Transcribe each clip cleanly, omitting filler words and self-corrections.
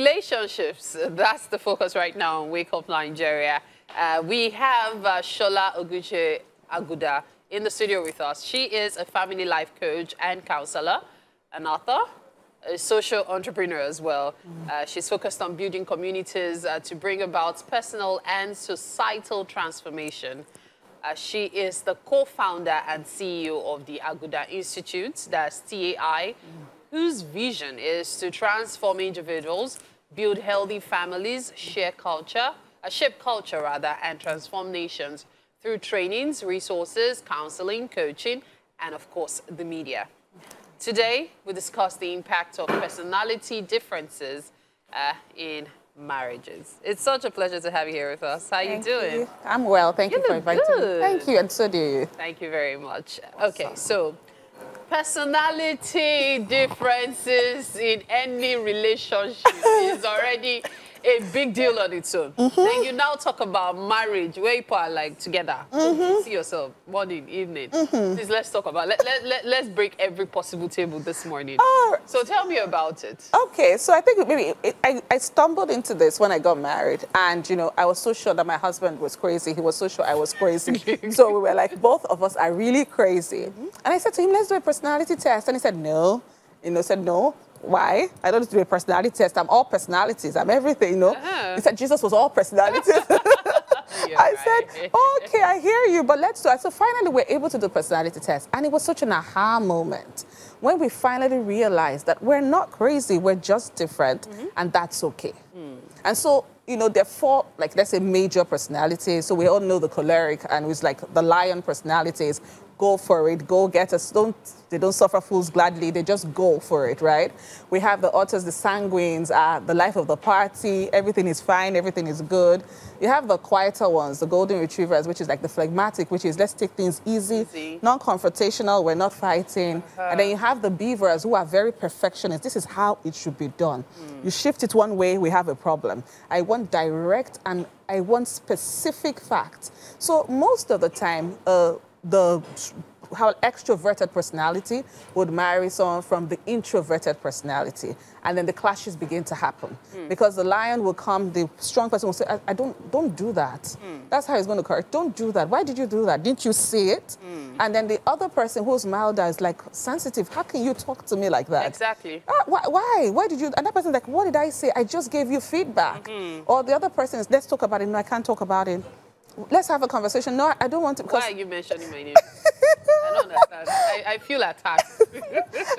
relationships, that's the focus right now on Wake Up Nigeria. We have Sola Agudah in the studio with us. She is a family life coach and counselor, an author, a social entrepreneur as well. She's focused on building communities to bring about personal and societal transformation. She is the co-founder and CEO of the Agudah Institute, that's TAI, whose vision is to transform individuals, build healthy families, shape culture, and transform nations through trainings, resources, counseling, coaching, and of course, the media. Today, we discuss the impact of personality differences in marriages. It's such a pleasure to have you here with us. How are you doing? I'm well. Thank you for inviting me. Thank you, and so do you. Thank you very much. Okay, so personality differences in any relationship is already a big deal on its own. Then you now talk about marriage, where people are like together. You see yourself morning, evening. Please, let's talk about let's break every possible table this morning. So tell me about it. Okay, so I think maybe I stumbled into this when I got married, and you know I was so sure that my husband was crazy. He was so sure I was crazy. So we were like, both of us are really crazy. And I said to him, let's do a personality test, and he said no. You know, said no. Why? I don't need to do a personality test. I'm all personalities. I'm everything, you know. He said Jesus was all personalities. I said, okay, I hear you, but let's do it. So finally, we're able to do a personality test. And it was such an aha moment when we finally realized that we're not crazy. We're just different, and that's okay. And so, you know, there are four, like, let's say, major personalities. So we all know the choleric, and it's like the lion personalities. Go for it, go get us. They don't suffer fools gladly, they just go for it, right? We have the otters, the sanguines, the life of the party, everything is fine, everything is good. You have the quieter ones, the golden retrievers, which is like the phlegmatic, which is let's take things easy. Non-confrontational, we're not fighting. And then you have the beavers, who are very perfectionist. This is how it should be done. You shift it one way, we have a problem. I want direct and I want specific facts. So most of the time, how extroverted personality would marry someone from the introverted personality, and then the clashes begin to happen because the lion will come, the strong person will say, I don't do that. That's how it's going to occur. Don't do that. Why did you do that? Didn't you see it? And then the other person who's milder is like sensitive. How can you talk to me like that? Exactly. Why did you? And that person's like, what did I say? I just gave you feedback. Or the other person is, let's talk about it. No, I can't talk about it. Let's have a conversation. No, I don't want to. Why are you mentioning my name? I don't understand. I feel attacked.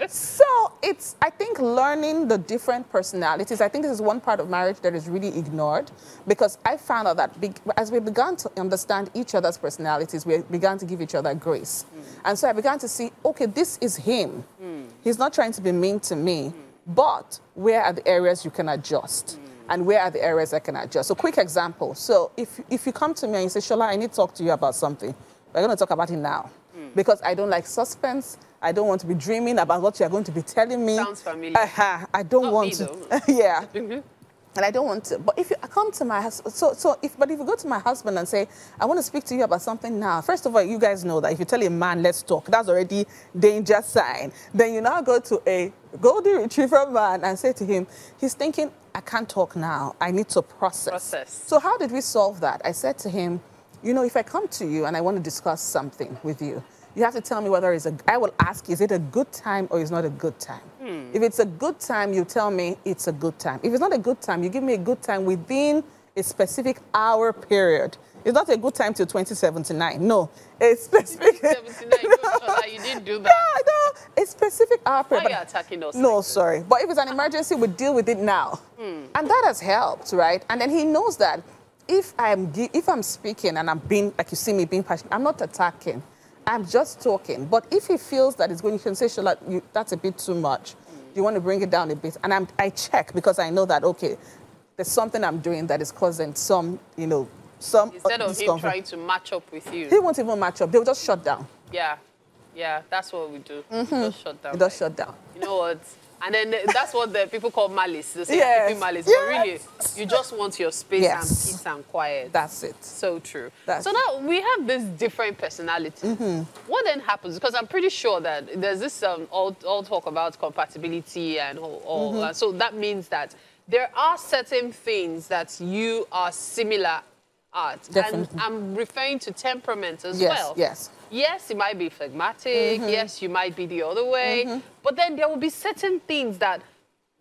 So I think learning the different personalities, I think this is one part of marriage that is really ignored, because I found out that as we began to understand each other's personalities, we began to give each other grace. And so I began to see, okay, this is him. He's not trying to be mean to me, but where are the areas you can adjust? And where are the areas I can adjust? So quick example. So if you come to me and you say, Sola, I need to talk to you about something, we're going to talk about it now. Because I don't like suspense. I don't want to be dreaming about what you're going to be telling me. Sounds familiar. I don't want to. Yeah. And I don't want to. But if you come to my husband, but if you go to my husband and say, I want to speak to you about something now, first of all, you guys know that if you tell a man, let's talk, that's already danger sign. Then you now go to a golden retriever man and say to him, he's thinking, I can't talk now. I need to process. So how did we solve that? I said to him, you know, if I come to you and I want to discuss something with you, you have to tell me whether I will ask, is it a good time or is not a good time? If it's a good time, you tell me it's a good time. If it's not a good time, you give me a good time within a specific hour period. It's not a good time till 2079. No, it's specific. 2079, you didn't do that. No, it's specific hour period. Why are you attacking us? No, sorry. But if it's an emergency, we deal with it now. And that has helped, right? And then he knows that if I'm speaking and I'm being, like you see me being passionate, I'm not attacking. I'm just talking. But if he feels that it's going, you can say, Shola, that's a bit too much. You want to bring it down a bit? And I check, because I know that, okay, there's something I'm doing that is causing some, you know, some instead of him trying to match up with you. He won't even match up. They'll just shut down. Yeah, that's what we do. Just shut down. Just shut down. You know what? And then that's what the people call malice. They say keeping malice. But really, you just want your space and peace and quiet. That's it. So true. So now we have this different personality. What then happens? Because I'm pretty sure that there's this all talk about compatibility and all. So that means that there are certain things that you are similar at. Definitely. And I'm referring to temperament as Yes, well. yes. Yes, you might be phlegmatic. Yes, you might be the other way. But then there will be certain things that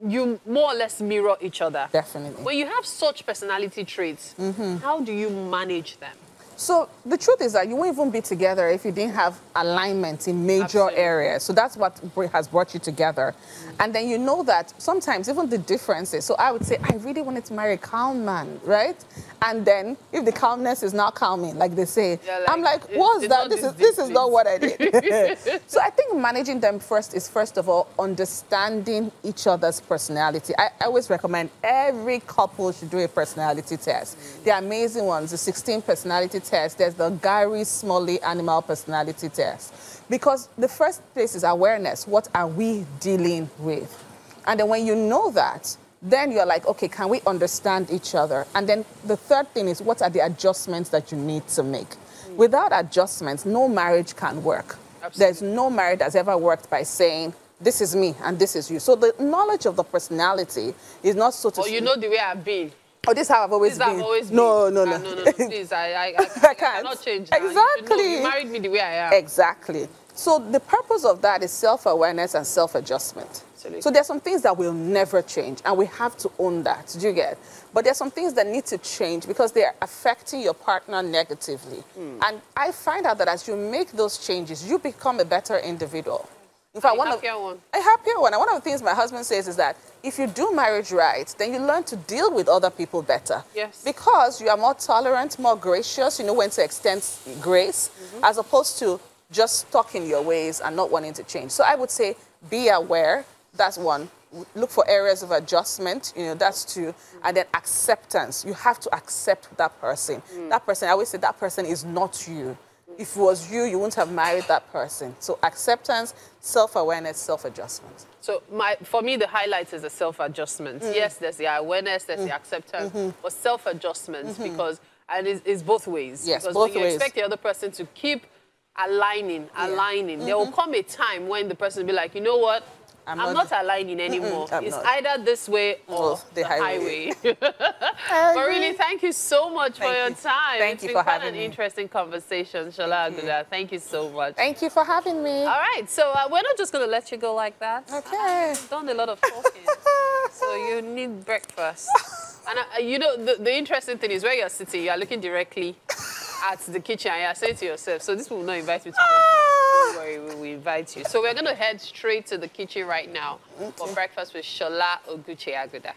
you more or less mirror each other. Definitely. When you have such personality traits, how do you manage them? So the truth is that you won't even be together if you didn't have alignment in major Absolutely. areas. So that's what has brought you together. And then you know that sometimes even the differences. So I would say, I really wanted to marry a calm man, right? And then if the calmness is not calming, like they say, I'm like, what's that? This is not what I did. So I think managing them first is, first of all, understanding each other's personality. I always recommend every couple should do a personality test. They're amazing ones, the 16 personality test. There's the Gary Smalley animal personality test. Because the first place is awareness. What are we dealing with? And then when you know that, then you're like, okay, can we understand each other? And then the third thing is, what are the adjustments that you need to make? Without adjustments, no marriage can work. Absolutely. There's no marriage that's ever worked by saying, this is me and this is you. So the knowledge of the personality is not so to... Or you know the way I've been. Oh, this is how I've always been. I've always no, been. no. No, please, I I cannot change can't. that. Exactly. You married me the way I am. Exactly. So the purpose of that is self-awareness and self-adjustment. Absolutely. So there's some things that will never change, and we have to own that. Do you get? But there's some things that need to change because they are affecting your partner negatively. And I find out that as you make those changes, you become a better individual. In fact, a happier one. A happier one. And one of the things my husband says is that if you do marriage right, then you learn to deal with other people better. Yes. Because you are more tolerant, more gracious, you know when to extend grace, as opposed to just stuck in your ways and not wanting to change. So I would say be aware. That's one. Look for areas of adjustment. You know, that's two. And then acceptance. You have to accept that person. That person, I always say that person is not you. If it was you, you wouldn't have married that person. So acceptance, self-awareness, self-adjustment. So for me, the highlight is the self-adjustment. Yes, there's the awareness, there's the acceptance, but self-adjustment because, and it's both ways. Yes, because both when you ways. expect the other person to keep aligning, there will come a time when the person will be like, you know what? I'm not aligning anymore. It's either this way or the highway. But really, thank you so much for your time. Thank you for having me. It's been an interesting conversation, Sola Agudah. Thank you so much. Thank you for having me. All right, so we're not just going to let you go like that. Okay. You've done a lot of talking, so you need breakfast. And you know, the interesting thing is where you're sitting, you are looking directly at the kitchen and you're saying to yourself, so this will not invite me to don't worry, we will invite you. So we're going to head straight to the kitchen right now for breakfast with Sola Agudah.